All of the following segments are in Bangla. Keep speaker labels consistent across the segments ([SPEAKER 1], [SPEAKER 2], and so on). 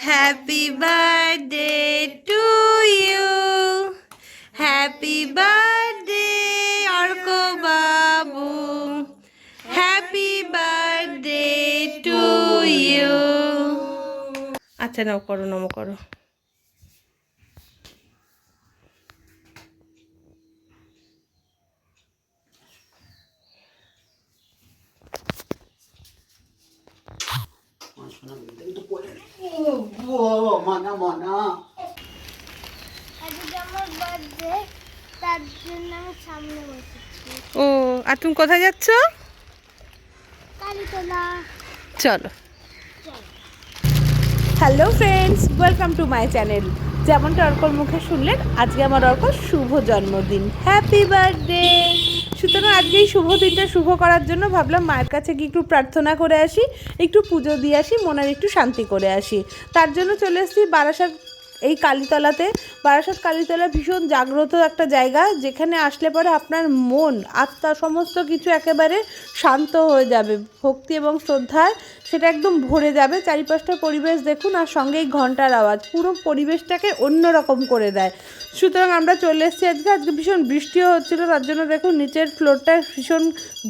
[SPEAKER 1] Happy birthday to you. Happy birthday, Orko Babu. Happy birthday to you. আচ্ছা নাও করো নম করো। ও আর তুমি কোথায় যাচ্ছ? চলো। Hello friends, welcome to my channel. যেমনটা অর্কর মুখে শুনলেন, আজকে আমার অর্কর শুভ জন্মদিন। Happy birthday. সুতরাং আজকে এই শুভ দিনটা শুভ করার জন্য ভাবলাম মায়ের কাছে গিয়ে একটু প্রার্থনা করে আসি, একটু পুজো দিয়ে আসি, মনের একটু শান্তি করে আসি। তার জন্য চলে এসেছি বারাসাত এই কালীতলাতে। বারাসাত কালীতলা ভীষণ জাগ্রত একটা জায়গা, যেখানে আসলে পরে আপনার মন আত্মা সমস্ত কিছু একেবারে শান্ত হয়ে যাবে, ভক্তি এবং শ্রদ্ধায় সেটা একদম ভরে যাবে। চারিপাশটা পরিবেশ দেখুন, আর সঙ্গে এই ঘন্টার আওয়াজ পুরো পরিবেশটাকে অন্যরকম করে দেয়। সুতরাং আমরা চলে এসেছি আজকে ভীষণ বৃষ্টিও হচ্ছিলো, তার জন্য দেখুন নিচের ফ্লোরটা ভীষণ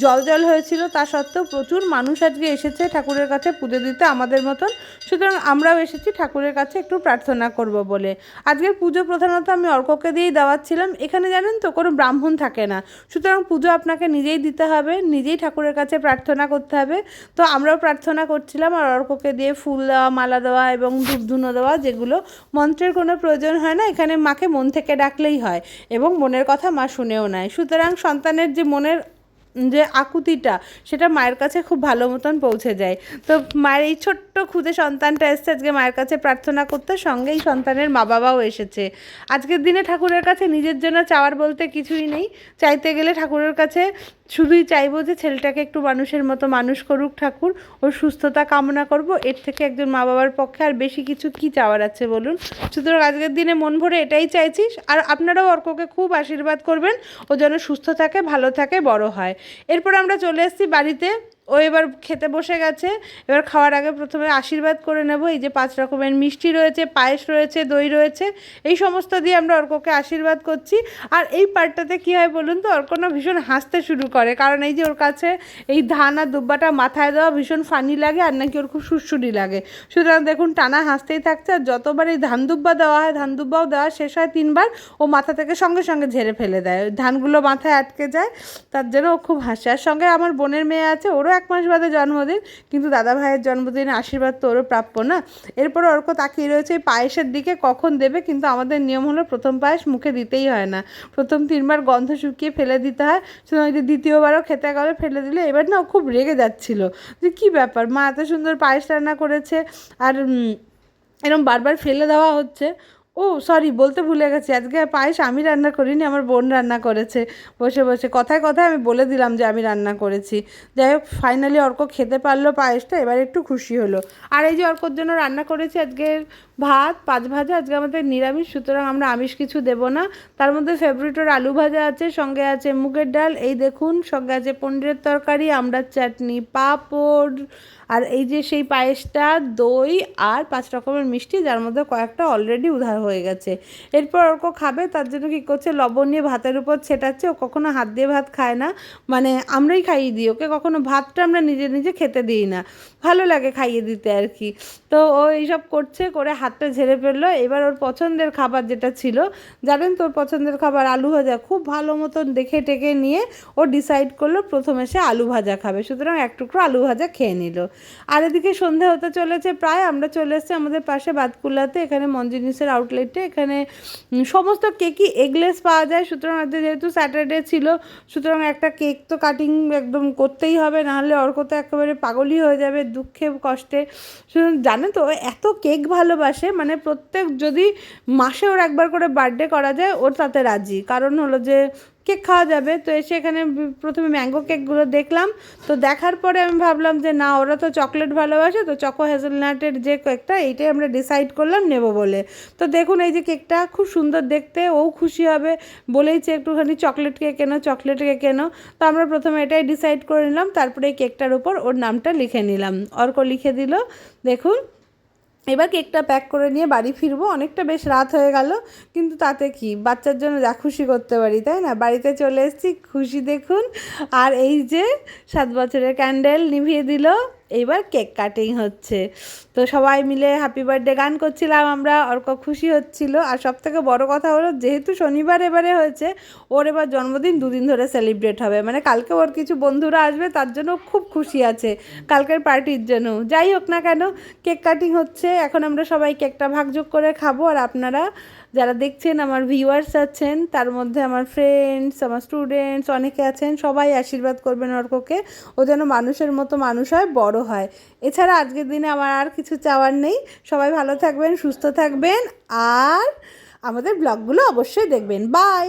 [SPEAKER 1] জল জল হয়েছিল। তা সত্ত্বেও প্রচুর মানুষ আজকে এসেছে ঠাকুরের কাছে পুজো দিতে আমাদের মতন। সুতরাং আমরাও এসেছি ঠাকুরের কাছে একটু প্রার্থনা করব বলে। আজকের পুজো প্রধানত আমি অর্ককে দিয়েই দেওয়াচ্ছিলাম। এখানে জানেন তো কোনো ব্রাহ্মণ থাকে না, সুতরাং পুজো আপনাকে নিজেই দিতে হবে, নিজেই ঠাকুরের কাছে প্রার্থনা করতে হবে। তো আমরাও প্রার্থনা করছিলাম, আর অর্ককে দিয়ে ফুল দেওয়া, মালা দেওয়া এবং ধূপধুনো দেওয়া, যেগুলো মন্ত্রের কোনো প্রয়োজন হয় না, এখানে মাকে মন থেকে ডাকলেই হয় এবং মনের কথা মা শুনেও নেয়। সুতরাং সন্তানের যে মনের যে আকুতিটা, সেটা মায়ের কাছে খুব ভালো মতন পৌঁছে যায়। তো মায়ের এই ছোট্ট ক্ষুদে সন্তানটা এসছে আজকে মায়ের কাছে প্রার্থনা করতে, সঙ্গে এই সন্তানের মা বাবাও এসেছে। আজকের দিনে ঠাকুরের কাছে নিজের জন্য চাওয়ার বলতে কিছুই নেই। চাইতে গেলে ঠাকুরের কাছে শুধুই চাইবো যে ছেলেটাকে একটু মানুষের মতো মানুষ করুক ঠাকুর, ওর সুস্থতা কামনা করব। এর থেকে একজন মা বাবার পক্ষে আর বেশি কিছু কি চাওয়ার আছে বলুন। সুতরাং আজকের দিনে মন ভরে এটাই চাইছি। আর আপনারাও অর্ককে খুব আশীর্বাদ করবেন, ও যেন সুস্থ থাকে, ভালো থাকে, বড় হয়। এরপর আমরা চলে এসেছি বাড়িতে। ও এবার খেতে বসে গেছে। এবার খাওয়ার আগে প্রথমে আশীর্বাদ করে নেব। এই যে 5 রকমের মিষ্টি রয়েছে, পায়েস রয়েছে, দই রয়েছে, এই সমস্ত দিয়ে আমরা অর্ককে আশীর্বাদ করছি। আর এই পার্টটাতে কী হয় বলুন তো, অর্ক না ভীষণ হাসতে শুরু করে, কারণ এই যে ওর কাছে এই ধান আর দুব্বাটা মাথায় দেওয়া ভীষণ ফানি লাগে, আর নাকি ওর খুব সুরসুরি লাগে। সুতরাং দেখুন টানা হাসতেই থাকছে। আর যতবার এই ধান দুব্বা দেওয়া হয়, ধান দুব্বাও দেওয়া শেষ হয় 3 বার, ও মাথা থেকে সঙ্গে সঙ্গে ঝেড়ে ফেলে দেয়, ধানগুলো মাথায় আটকে যায়। তার জন্য ও খুব হাসে। আর সঙ্গে আমার বোনের মেয়ে আছে, ওরও 1 মাস বাদে জন্মদিন, কিন্তু দাদা ভাইয়ের জন্মদিনে আশীর্বাদ তো ওরও প্রাপ্য না। এরপর অর্ক তাকিয়ে রয়েছে এই পায়েসের দিকে, কখন দেবে। কিন্তু আমাদের নিয়ম হলো প্রথম পায়েস মুখে দিতেই হয় না, প্রথম 3 বার গন্ধ শুকিয়ে ফেলে দিতে হয়। সুতরাং যে দ্বিতীয়বারও খেতে গেলে ফেলে দিলে, এবার না ও খুব রেগে যাচ্ছিল যে কী ব্যাপার, মা এত সুন্দর পায়েস রান্না করেছে আর এরকম বারবার ফেলে দেওয়া হচ্ছে। ও সরি, বলতে ভুলে গেছি, আজকে পায়েস আমি রান্না করিনি, আমার বোন রান্না করেছে। বসে বসে কথায় কথায় আমি বলে দিলাম যে আমি রান্না করেছি। যাই হোক, ফাইনালি অর্ক খেতে পারলো পায়েসটা, এবার একটু খুশি হলো। আর এই যে অর্কর জন্য রান্না করেছি আজকে ভাত, 5 ভাজা। আজকে আমাদের নিরামিষ, সুতরাং আমরা আমিষ কিছু দেবো না। তার মধ্যে ফেভারিট ওর আলু ভাজা আছে, সঙ্গে আছে মুগের ডাল, এই দেখুন, সঙ্গে আছে পনিরের তরকারি, আমড়ার চাটনি, পাঁপড়, আর এই যে সেই পায়েসটা, দই আর 5 রকমের মিষ্টি, যার মধ্যে কয়েকটা অলরেডি উধার হয়ে গেছে। এরপর অর্ক খাবে, তার জন্য কী করছে, লবণ নিয়ে ভাতের উপর ছেটাচ্ছে। ও কখনো হাত দিয়ে ভাত খায় না, মানে আমরাই খাইয়ে দিই ওকে, কখনো ভাতটা আমরা নিজে নিজে খেতে দিই না, ভালো লাগে খাইয়ে দিতে আর কি। তো ও এইসব করছে, করে হাতটা ঝেড়ে ফেললো। এবার ওর পছন্দের খাবার যেটা ছিল, জানেন তো ওর পছন্দের খাবার আলু ভাজা, খুব ভালো মতন দেখে টেকে নিয়ে ও ডিসাইড করলো প্রথমে সে আলু ভাজা খাবে। সুতরাং 1 টুকরো আলু ভাজা খেয়ে নিল। আর এদিকে সন্ধে হতে চলেছে প্রায়। আমরা চলে এসেছি আমাদের পাশে বাতকুল্লাতে, এখানে মঞ্জিনিসের আউটলেটে। এখানে সমস্ত কেকই এগলেস পাওয়া যায়। সুতরাং আজকে যেহেতু স্যাটারডে ছিল, সুতরাং একটা কেক তো কাটিং একদম করতেই হবে, নাহলে অর্ক তো একেবারে পাগলই হয়ে যাবে দুঃখে কষ্টে। জানে তো এত কেক ভালোবাসে, মানে প্রত্যেক যদি মাসে ওর একবার করে বার্থডে করা যায়, ওর তাতে রাজি। কারণ হলো যে কেক খাওয়া যাবে। তো এসে এখানে প্রথমে ম্যাঙ্গো কেকগুলো দেখলাম। তো দেখার পরে আমি ভাবলাম যে না, ওরা তো চকলেট ভালোবাসে, তো চকো হেজেলনাটের যে কেকটা, এইটাই আমরা ডিসাইড করলাম নেব বলে। তো দেখুন এই যে কেকটা খুব সুন্দর দেখতে, ও খুশি হবে বলেইছে একটুখানি চকলেট কেক কেনো, চকলেট কেক কেনো। তো আমরা প্রথমে এটাই ডিসাইড করে নিলাম, তারপরে এই কেকটার উপর ওর নামটা লিখে নিলাম। অর্ক লিখে দিল, দেখুন এবার কেকটা প্যাক করে নিয়ে বাড়ি ফিরবো। অনেকটা বেশ রাত হয়ে গেল, কিন্তু তাতে কি, বাচ্চার জন্য যা খুশি করতে পারি, তাই না? বাড়িতে চলে এসেছি, খুশি দেখুন। আর এই যে 7 বছরের ক্যান্ডেল নিভিয়ে দিল। এইবার কেক কাটিং হচ্ছে। তো সবাই মিলে হ্যাপি বার্থডে গান করছিলাম আমরা, অর্ক খুশি হচ্ছিল। আর সবথেকে বড় কথা হলো, যেহেতু শনিবার এবারে হয়েছে, ওর এবার জন্মদিন 2 দিন ধরে সেলিব্রেট হবে। মানে কালকে ওর কিছু বন্ধুরা আসবে, তার জন্য খুব খুশি আছে কালকের পার্টির জন্য। যাই হোক না কেন, কেক কাটিং হচ্ছে। এখন আমরা সবাই কেকটা ভাগযোগ করে খাবো। আর আপনারা যারা দেখছেন, আমার ভিউয়ার্স আছেন, তার মধ্যে আমার ফ্রেন্ডস, আমার স্টুডেন্টস অনেকে আছেন, সবাই আশীর্বাদ করবেন অর্ককে, ও যেন মানুষের মতো মানুষ হয়, বড় হয়। এছাড়া আজকের দিনে আমার আর কিছু চাওয়ার নেই। সবাই ভালো থাকবেন, সুস্থ থাকবেন, আর আমাদের ব্লগগুলো অবশ্যই দেখবেন। বাই।